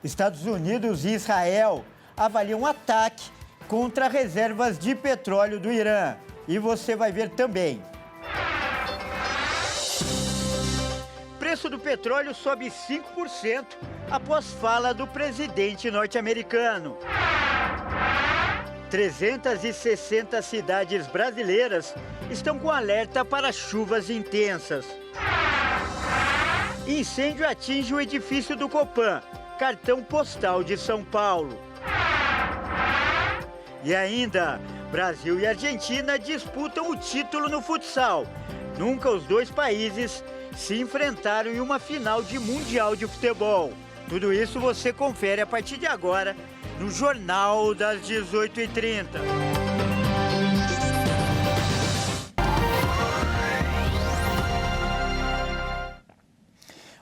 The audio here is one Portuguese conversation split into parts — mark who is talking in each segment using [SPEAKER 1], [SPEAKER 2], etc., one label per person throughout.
[SPEAKER 1] Estados Unidos e Israel avaliam um ataque contra reservas de petróleo do Irã. E você vai ver também. Preço do petróleo sobe 5% após fala do presidente norte-americano. 360 cidades brasileiras estão com alerta para chuvas intensas. Incêndio atinge o edifício do Copan, cartão postal de São Paulo. E ainda, Brasil e Argentina disputam o título no futsal. Nunca os dois países se enfrentaram em uma final de Mundial de Futebol. Tudo isso você confere a partir de agora no Jornal das 18h30.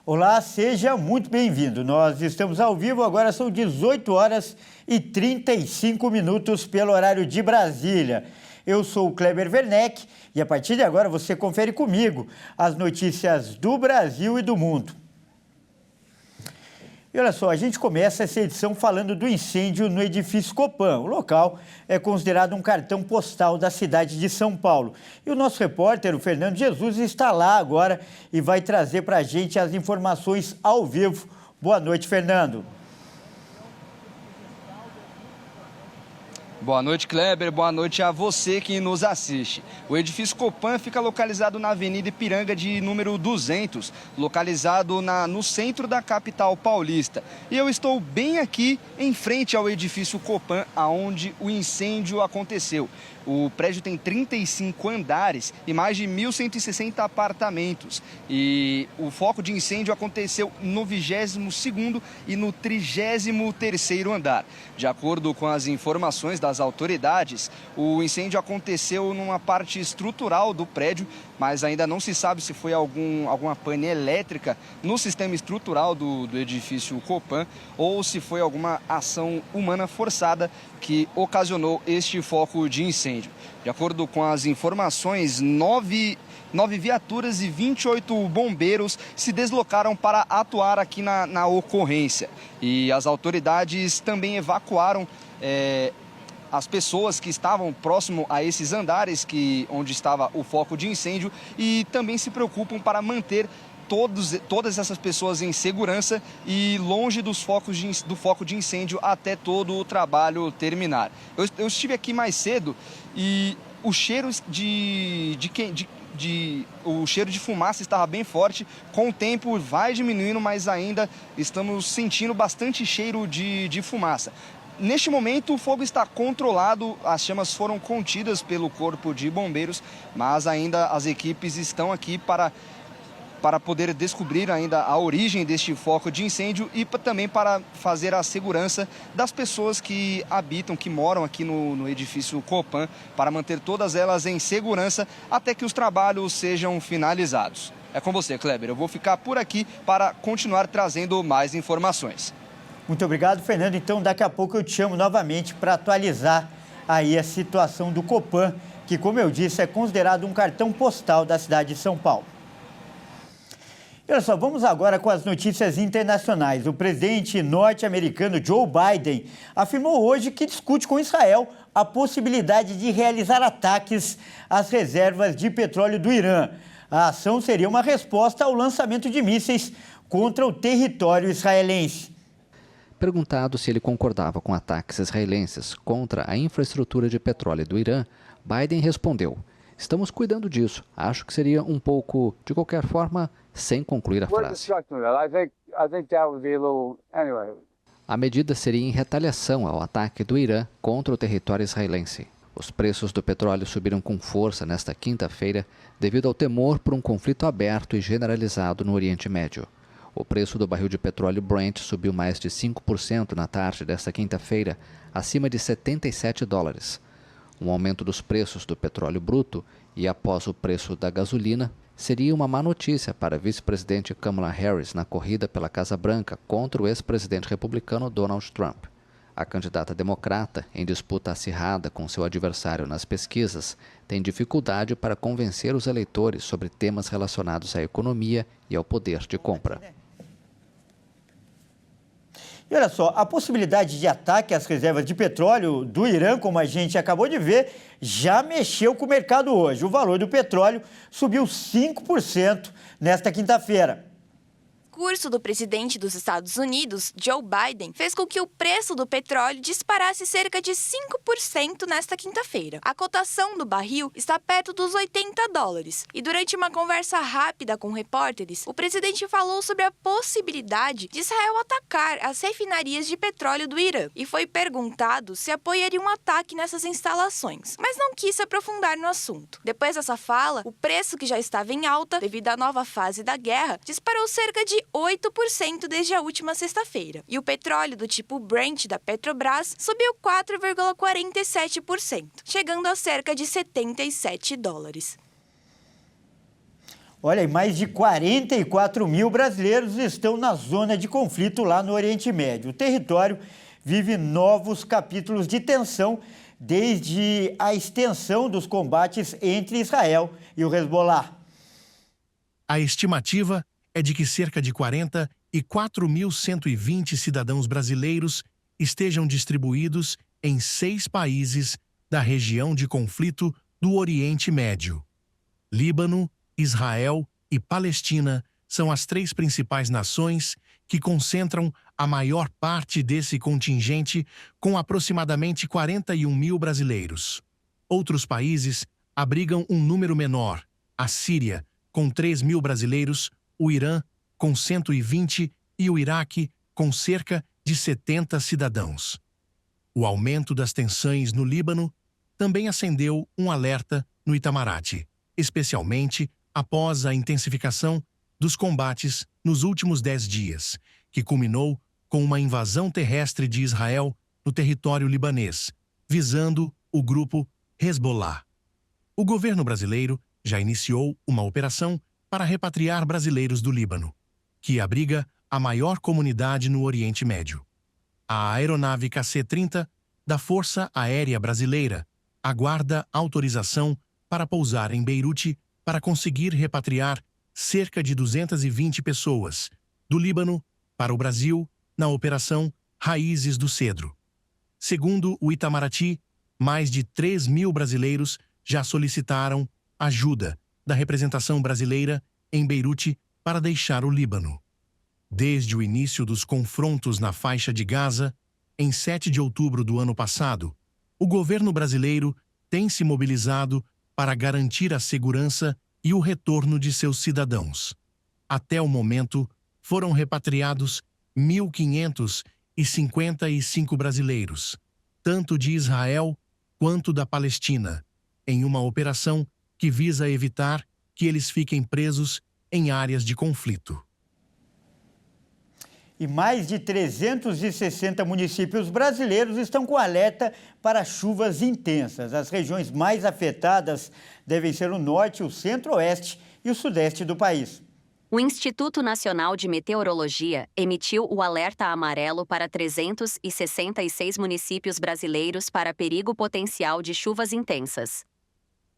[SPEAKER 1] Olá, seja muito bem-vindo. Nós estamos ao vivo, agora são 18h35 pelo horário de Brasília. Eu sou o Kleber Werneck e a partir de agora você confere comigo as notícias do Brasil e do mundo. E olha só, a gente começa essa edição falando do incêndio no edifício Copan. O local é considerado um cartão postal da cidade de São Paulo. E o nosso repórter, o Fernando Jesus, está lá agora e vai trazer para a gente as informações ao vivo. Boa noite, Fernando.
[SPEAKER 2] Boa noite, Kleber. Boa noite a você que nos assiste. O edifício Copan fica localizado na Avenida Ipiranga de número 200, localizado no centro da capital paulista. E eu estou bem aqui em frente ao edifício Copan, aonde o incêndio aconteceu. O prédio tem 35 andares e mais de 1.160 apartamentos. E o foco de incêndio aconteceu no 22º e no 33º andar. De acordo com as informações das autoridades, o incêndio aconteceu numa parte estrutural do prédio, mas ainda não se sabe se foi alguma pane elétrica no sistema estrutural do edifício Copan ou se foi alguma ação humana forçada que ocasionou este foco de incêndio. De acordo com as informações, 9 viaturas e 28 bombeiros se deslocaram para atuar aqui na ocorrência. E as autoridades também evacuaram as pessoas que estavam próximo a esses andares onde estava o foco de incêndio e também se preocupam para manter todas essas pessoas em segurança e longe do foco de incêndio até todo o trabalho terminar. Eu estive aqui mais cedo e o cheiro o cheiro de fumaça estava bem forte. Com o tempo vai diminuindo, mas ainda estamos sentindo bastante cheiro de fumaça. Neste momento, o fogo está controlado, as chamas foram contidas pelo Corpo de Bombeiros, mas ainda as equipes estão aqui para poder descobrir ainda a origem deste foco de incêndio e também para fazer a segurança das pessoas que habitam, que moram aqui no edifício Copan, para manter todas elas em segurança até que os trabalhos sejam finalizados. É com você, Kleber. Eu vou ficar por aqui para continuar trazendo mais informações.
[SPEAKER 1] Muito obrigado, Fernando. Então, daqui a pouco eu te chamo novamente para atualizar aí a situação do Copan, que, como eu disse, é considerado um cartão postal da cidade de São Paulo. E olha só, vamos agora com as notícias internacionais. O presidente norte-americano Joe Biden afirmou hoje que discute com Israel a possibilidade de realizar ataques às reservas de petróleo do Irã. A ação seria uma resposta ao lançamento de mísseis contra o território israelense.
[SPEAKER 3] Perguntado se ele concordava com ataques israelenses contra a infraestrutura de petróleo do Irã, Biden respondeu: "Estamos cuidando disso. Acho que seria um pouco, de qualquer forma, sem concluir a frase." A medida seria em retaliação ao ataque do Irã contra o território israelense. Os preços do petróleo subiram com força nesta quinta-feira devido ao temor por um conflito aberto e generalizado no Oriente Médio. O preço do barril de petróleo Brent subiu mais de 5% na tarde desta quinta-feira, acima de $77. Um aumento dos preços do petróleo bruto e após o preço da gasolina seria uma má notícia para a vice-presidente Kamala Harris na corrida pela Casa Branca contra o ex-presidente republicano Donald Trump. A candidata democrata, em disputa acirrada com seu adversário nas pesquisas, tem dificuldade para convencer os eleitores sobre temas relacionados à economia e ao poder de compra.
[SPEAKER 1] E olha só, a possibilidade de ataque às reservas de petróleo do Irã, como a gente acabou de ver, já mexeu com o mercado hoje. O valor do petróleo subiu 5% nesta quinta-feira.
[SPEAKER 4] O discurso do presidente dos Estados Unidos, Joe Biden, fez com que o preço do petróleo disparasse cerca de 5% nesta quinta-feira. A cotação do barril está perto dos $80. E durante uma conversa rápida com repórteres, o presidente falou sobre a possibilidade de Israel atacar as refinarias de petróleo do Irã e foi perguntado se apoiaria um ataque nessas instalações, mas não quis se aprofundar no assunto. Depois dessa fala, o preço, que já estava em alta devido à nova fase da guerra, disparou cerca de 8% desde a última sexta-feira. E o petróleo do tipo Brent da Petrobras subiu 4,47%, chegando a cerca de $77.
[SPEAKER 1] Olha, e mais de 44 mil brasileiros estão na zona de conflito lá no Oriente Médio. O território vive novos capítulos de tensão desde a extensão dos combates entre Israel e o Hezbollah.
[SPEAKER 5] A estimativa é de que cerca de 44.120 cidadãos brasileiros estejam distribuídos em 6 países da região de conflito do Oriente Médio. Líbano, Israel e Palestina são as 3 principais nações que concentram a maior parte desse contingente, com aproximadamente 41 mil brasileiros. Outros países abrigam um número menor: a Síria, com 3 mil brasileiros, o Irã, com 120, e o Iraque, com cerca de 70 cidadãos. O aumento das tensões no Líbano também acendeu um alerta no Itamaraty, especialmente após a intensificação dos combates nos últimos 10 dias, que culminou com uma invasão terrestre de Israel no território libanês, visando o grupo Hezbollah. O governo brasileiro já iniciou uma operação para repatriar brasileiros do Líbano, que abriga a maior comunidade no Oriente Médio. A aeronave KC-30 da Força Aérea Brasileira aguarda autorização para pousar em Beirute para conseguir repatriar cerca de 220 pessoas do Líbano para o Brasil na Operação Raízes do Cedro. Segundo o Itamaraty, mais de 3 mil brasileiros já solicitaram ajuda da representação brasileira em Beirute para deixar o Líbano. Desde o início dos confrontos na faixa de Gaza, em 7 de outubro do ano passado, o governo brasileiro tem se mobilizado para garantir a segurança e o retorno de seus cidadãos. Até o momento, foram repatriados 1.555 brasileiros, tanto de Israel quanto da Palestina, em uma operação que visa evitar que eles fiquem presos em áreas de conflito.
[SPEAKER 1] E mais de 360 municípios brasileiros estão com alerta para chuvas intensas. As regiões mais afetadas devem ser o norte, o centro-oeste e o sudeste do país.
[SPEAKER 6] O Instituto Nacional de Meteorologia emitiu o alerta amarelo para 366 municípios brasileiros para perigo potencial de chuvas intensas.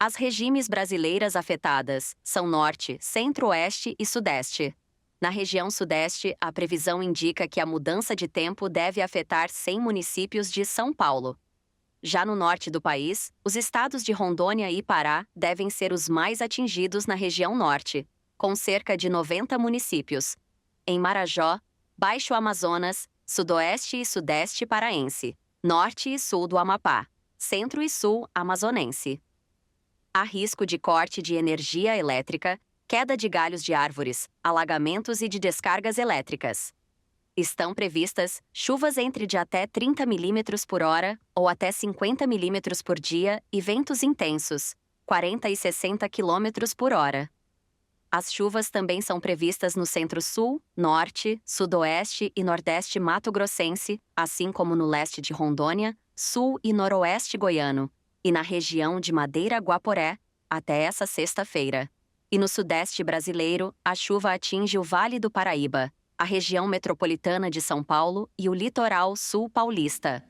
[SPEAKER 6] As regiões brasileiras afetadas são Norte, Centro-Oeste e Sudeste. Na região Sudeste, a previsão indica que a mudança de tempo deve afetar 100 municípios de São Paulo. Já no norte do país, os estados de Rondônia e Pará devem ser os mais atingidos na região Norte, com cerca de 90 municípios. Em Marajó, Baixo Amazonas, Sudoeste e Sudeste paraense, Norte e Sul do Amapá, Centro e Sul amazonense. Há risco de corte de energia elétrica, queda de galhos de árvores, alagamentos e de descargas elétricas. Estão previstas chuvas entre de até 30 milímetros por hora ou até 50 milímetros por dia e ventos intensos, 40 e 60 quilômetros por hora. As chuvas também são previstas no Centro-Sul, Norte, Sudoeste e Nordeste mato-grossense, assim como no leste de Rondônia, Sul e Noroeste goiano, e na região de Madeira-Guaporé, até essa sexta-feira. E no Sudeste brasileiro, a chuva atinge o Vale do Paraíba, a região metropolitana de São Paulo e o litoral sul paulista.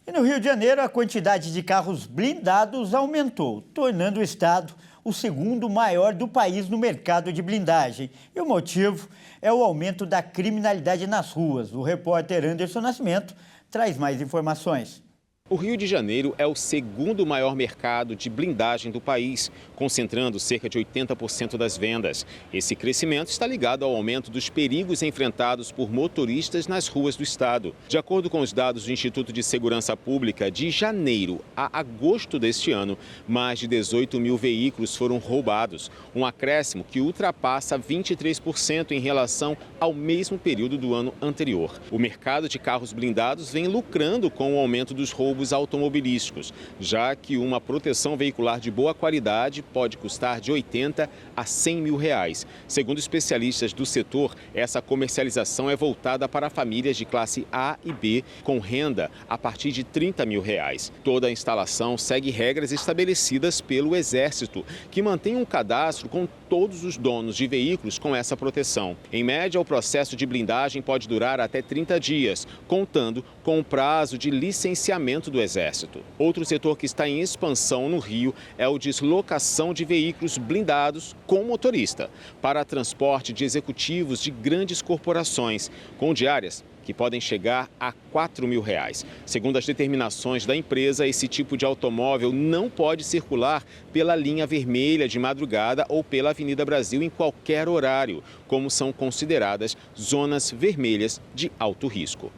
[SPEAKER 1] E no Rio de Janeiro, a quantidade de carros blindados aumentou, tornando o estado o segundo maior do país no mercado de blindagem. E o motivo é o aumento da criminalidade nas ruas. O repórter Anderson Nascimento traz mais informações.
[SPEAKER 7] O Rio de Janeiro é o segundo maior mercado de blindagem do país, concentrando cerca de 80% das vendas. Esse crescimento está ligado ao aumento dos perigos enfrentados por motoristas nas ruas do estado. De acordo com os dados do Instituto de Segurança Pública, de janeiro a agosto deste ano, mais de 18 mil veículos foram roubados, um acréscimo que ultrapassa 23% em relação ao mesmo período do ano anterior. O mercado de carros blindados vem lucrando com o aumento dos roubos automobilísticos, já que uma proteção veicular de boa qualidade pode custar de 80 a 100 mil reais. Segundo especialistas do setor, essa comercialização é voltada para famílias de classe A e B com renda a partir de 30 mil reais. Toda a instalação segue regras estabelecidas pelo Exército, que mantém um cadastro com todos os donos de veículos com essa proteção. Em média, o processo de blindagem pode durar até 30 dias, contando com o prazo de licenciamento do Exército. Outro setor que está em expansão no Rio é o deslocação de veículos blindados com motorista para transporte de executivos de grandes corporações, com diárias que podem chegar a 4 mil reais. Segundo as determinações da empresa, esse tipo de automóvel não pode circular pela linha vermelha de madrugada ou pela Avenida Brasil em qualquer horário, como são consideradas zonas vermelhas de alto risco.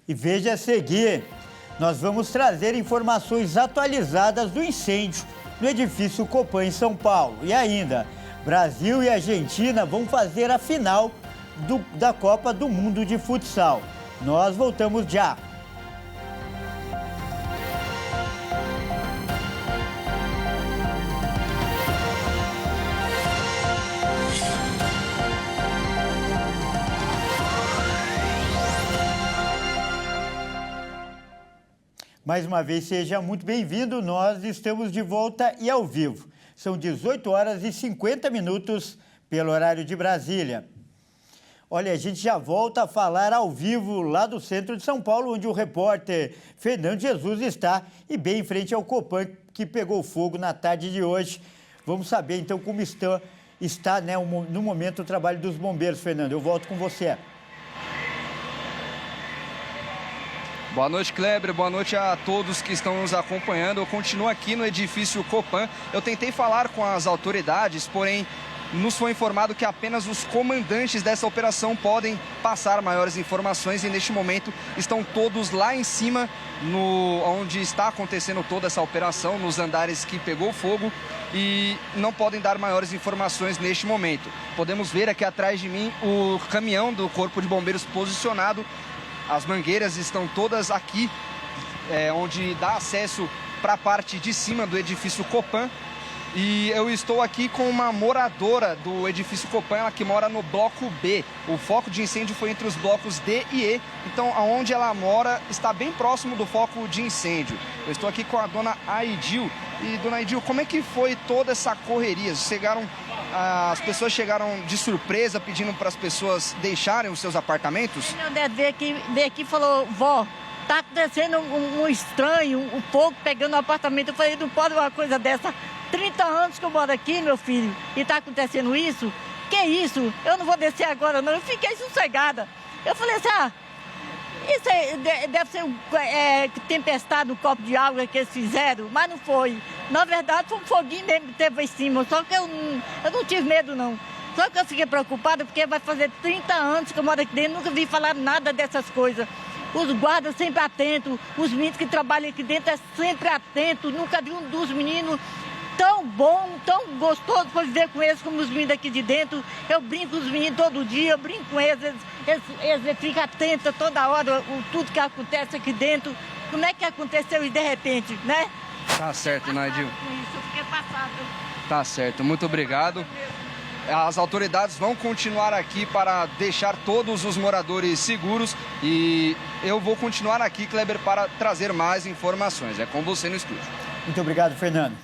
[SPEAKER 1] E veja a seguir, nós vamos trazer informações atualizadas do incêndio no edifício Copan em São Paulo. E ainda, Brasil e Argentina vão fazer a final da Copa do Mundo de Futsal. Nós voltamos já. Mais uma vez, seja muito bem-vindo. Nós estamos de volta e ao vivo. São 18 horas e 50 minutos pelo horário de Brasília. Olha, a gente já volta a falar ao vivo lá do centro de São Paulo, onde o repórter Fernando Jesus está e bem em frente ao Copan, que pegou fogo na tarde de hoje. Vamos saber, então, como está né, no momento o trabalho dos bombeiros, Fernando. Eu volto com você.
[SPEAKER 2] Boa noite, Kleber. Boa noite a todos que estão nos acompanhando. Eu continuo aqui no edifício Copan. Eu tentei falar com as autoridades, porém nos foi informado que apenas os comandantes dessa operação podem passar maiores informações e neste momento estão todos lá em cima, onde está acontecendo toda essa operação, nos andares que pegou fogo, e não podem dar maiores informações neste momento. Podemos ver aqui atrás de mim o caminhão do Corpo de Bombeiros posicionado. As mangueiras estão todas aqui, onde dá acesso para a parte de cima do edifício Copan. E eu estou aqui com uma moradora do edifício Copan, ela que mora no bloco B. O foco de incêndio foi entre os blocos D e E, então aonde ela mora está bem próximo do foco de incêndio. Eu estou aqui com a dona Aidil. E, dona Aidil, como é que foi toda essa correria? As pessoas chegaram de surpresa pedindo para as pessoas deixarem os seus apartamentos?
[SPEAKER 8] Meu neto veio aqui e falou, vó, tá acontecendo um estranho, um fogo pegando no apartamento. Eu falei, não pode uma coisa dessa. 30 anos que eu moro aqui, meu filho, e tá acontecendo isso? Que isso? Eu não vou descer agora, não. Eu fiquei sossegada. Eu falei assim, isso deve ser tempestade no copo de água que eles fizeram, mas não foi. Na verdade, foi um foguinho mesmo que teve em cima, só que eu não tive medo, não. Só que eu fiquei preocupada porque vai fazer 30 anos que eu moro aqui dentro, nunca vi falar nada dessas coisas. Os guardas sempre atentos, os meninos que trabalham aqui dentro é sempre atentos, nunca vi um dos meninos tão bom, tão gostoso para viver com eles como os meninos aqui de dentro. Eu brinco com os meninos todo dia, eu brinco com eles, eles ficam atentos toda hora, tudo que acontece aqui dentro. Como é que aconteceu e de repente, né?
[SPEAKER 2] Tá certo, Naidil.
[SPEAKER 8] Eu fiquei passada.
[SPEAKER 2] Tá certo, muito obrigado. As autoridades vão continuar aqui para deixar todos os moradores seguros e eu vou continuar aqui, Kleber, para trazer mais informações. É com você no estúdio.
[SPEAKER 1] Muito obrigado, Fernando.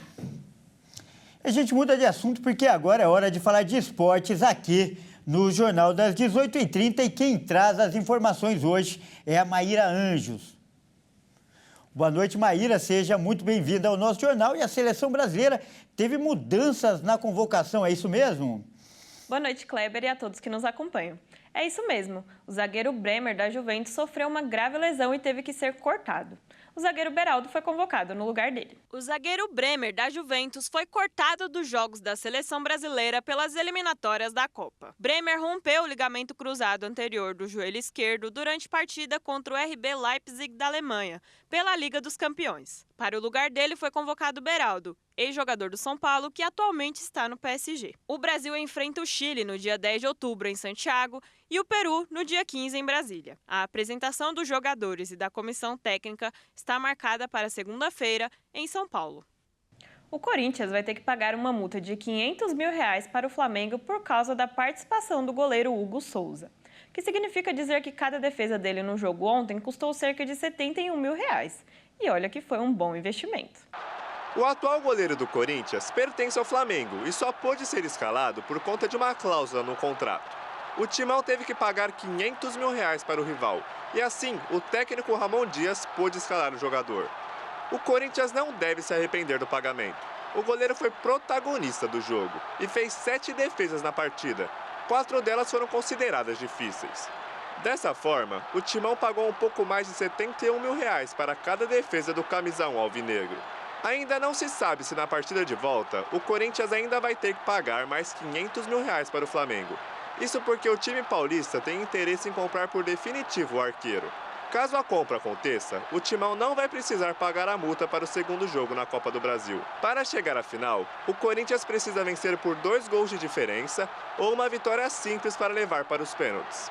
[SPEAKER 1] A gente muda de assunto porque agora é hora de falar de esportes aqui no Jornal das 18h30 e quem traz as informações hoje é a Maíra Anjos. Boa noite, Maíra. Seja muito bem-vinda ao nosso jornal. E a seleção brasileira teve mudanças na convocação, é isso mesmo?
[SPEAKER 9] Boa noite, Kleber, e a todos que nos acompanham. É isso mesmo. O zagueiro Bremer, da Juventus, sofreu uma grave lesão e teve que ser cortado. O zagueiro Beraldo foi convocado no lugar dele.
[SPEAKER 10] O zagueiro Bremer, da Juventus, foi cortado dos jogos da seleção brasileira pelas eliminatórias da Copa. Bremer rompeu o ligamento cruzado anterior do joelho esquerdo durante partida contra o RB Leipzig da Alemanha, pela Liga dos Campeões. Para o lugar dele foi convocado Beraldo, ex-jogador do São Paulo, que atualmente está no PSG. O Brasil enfrenta o Chile no dia 10 de outubro em Santiago e o Peru no dia 15 em Brasília. A apresentação dos jogadores e da comissão técnica está marcada para segunda-feira em São Paulo.
[SPEAKER 9] O Corinthians vai ter que pagar uma multa de R$500 mil para o Flamengo por causa da participação do goleiro Hugo Souza, que significa dizer que cada defesa dele no jogo ontem custou cerca de R$71 mil. E olha que foi um bom investimento.
[SPEAKER 11] O atual goleiro do Corinthians pertence ao Flamengo e só pôde ser escalado por conta de uma cláusula no contrato. O Timão teve que pagar R$500 mil para o rival e assim o técnico Ramon Dias pôde escalar o jogador. O Corinthians não deve se arrepender do pagamento. O goleiro foi protagonista do jogo e fez 7 defesas na partida. 4 delas foram consideradas difíceis. Dessa forma, o Timão pagou um pouco mais de R$71 mil para cada defesa do camisão alvinegro. Ainda não se sabe se na partida de volta, o Corinthians ainda vai ter que pagar mais R$500 mil para o Flamengo. Isso porque o time paulista tem interesse em comprar por definitivo o arqueiro. Caso a compra aconteça, o Timão não vai precisar pagar a multa para o segundo jogo na Copa do Brasil. Para chegar à final, o Corinthians precisa vencer por 2 gols de diferença ou uma vitória simples para levar para os pênaltis.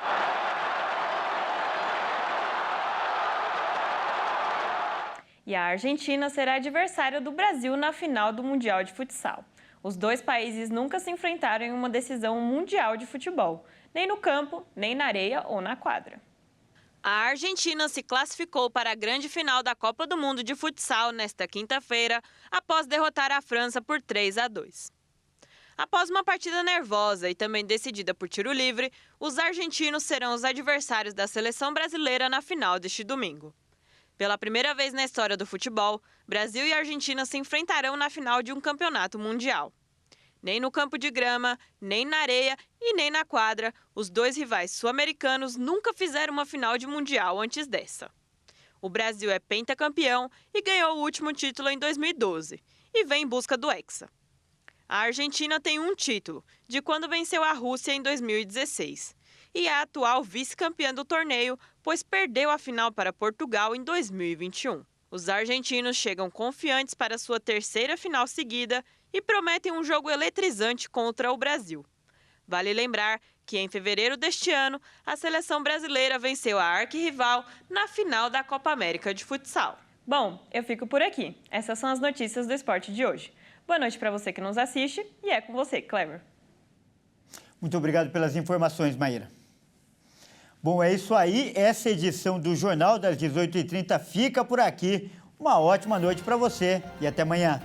[SPEAKER 9] E a Argentina será adversária do Brasil na final do Mundial de Futsal. Os dois países nunca se enfrentaram em uma decisão mundial de futebol, nem no campo, nem na areia ou na quadra.
[SPEAKER 10] A Argentina se classificou para a grande final da Copa do Mundo de Futsal nesta quinta-feira, após derrotar a França por 3-2. Após uma partida nervosa e também decidida por tiro livre, os argentinos serão os adversários da seleção brasileira na final deste domingo. Pela primeira vez na história do futebol, Brasil e Argentina se enfrentarão na final de um campeonato mundial. Nem no campo de grama, nem na areia e nem na quadra, os dois rivais sul-americanos nunca fizeram uma final de mundial antes dessa. O Brasil é pentacampeão e ganhou o último título em 2012 e vem em busca do Hexa. A Argentina tem um título, de quando venceu a Rússia em 2016. E é a atual vice-campeã do torneio, pois perdeu a final para Portugal em 2021. Os argentinos chegam confiantes para sua terceira final seguida e prometem um jogo eletrizante contra o Brasil. Vale lembrar que em fevereiro deste ano, a seleção brasileira venceu a arquirrival na final da Copa América de Futsal.
[SPEAKER 9] Bom, eu fico por aqui. Essas são as notícias do esporte de hoje. Boa noite para você que nos assiste e é com você, Kleber.
[SPEAKER 1] Muito obrigado pelas informações, Maíra. Bom, é isso aí. Essa edição do Jornal das 18h30 fica por aqui. Uma ótima noite para você e até amanhã.